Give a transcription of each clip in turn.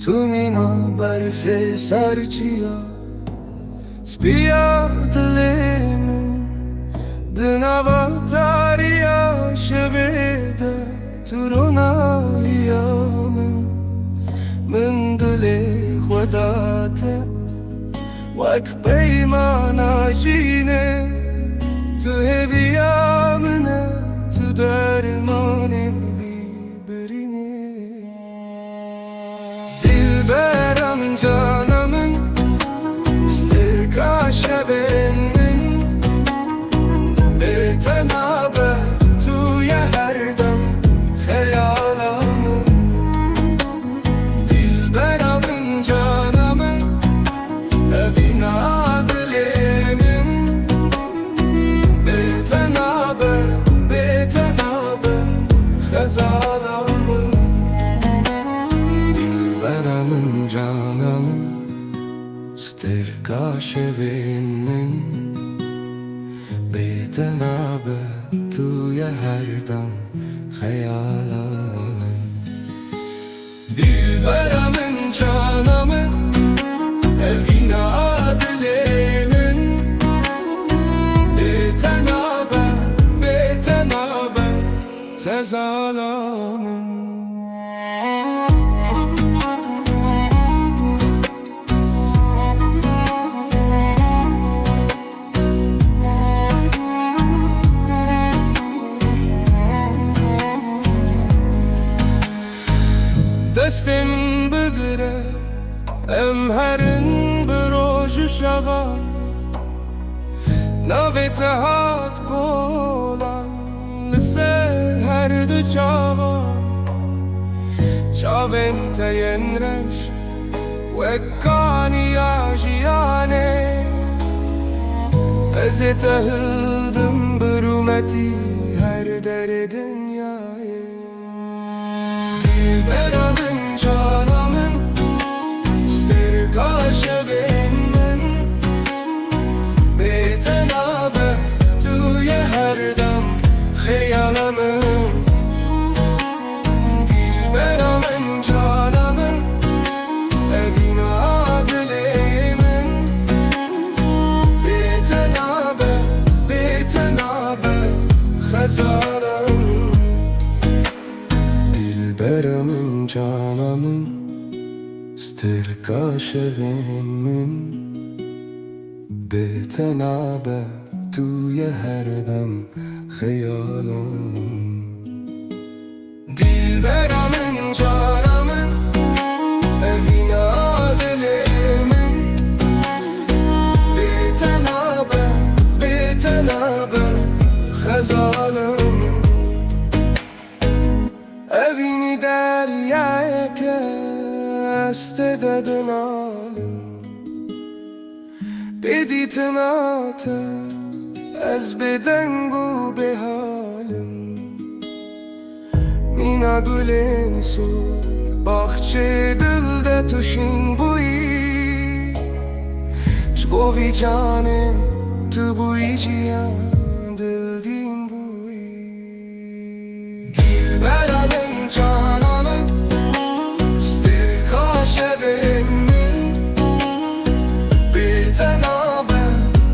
تو مینا برف سرچیا سپیا دلمن دنوا تاریا شبیده تو رونالیا من دلی خداته وک پیمانا جینه تو هدیه منه تو درمانه برینه دلبرم جانمın استرکا شبنmin بتنابه توی هر دم خیالمın دلبرم جانمın evin adilimin بتنابه خزالمın دلبرم جانمın استرکا شبنmin بتنابه توی هر دم خیالمın Dilberamın canımın evine adilimin betenabe sezalamın دستم بگیره امهرن بروج شبا نویت هات کولم لسر هر دو چاوا چاوم تینرش وکانی آجیانه از تهلدم برومتی هر در dünyayı Dilberamın canımın استرکا شبنmin betenabe توی هر دم خیالمın Dilberamın canımın evin adilimin betenabe خزالمın Dilberamın canımın استرکا شبنmin betenabe توی هر دم خیالمın Dilberamın canımın evin adilimin betenabe خزالمın evini deryaya keste dönalim بدیتناته از بدنگو به حالم مینا گلین سو باخچه دل ده توشین بویی شبوی جانه تو بویی جیان دل دین بویی Dilberamın canımın استرکا شبنmin betenabe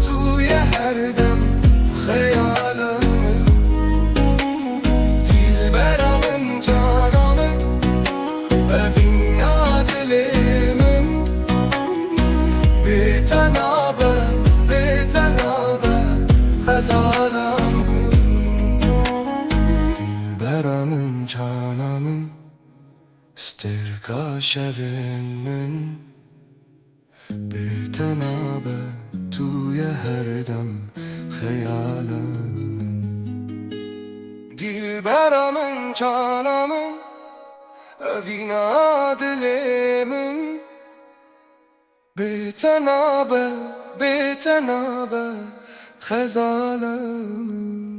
توی هر دم خیالمın Dilberamın canımın evin adilimin betenabe خزالمın Dilberamın canımın استرکا شبنmin betenabe توی هر دم خیالمın Dilberamın canımın evin adilimin betenabe خزالمın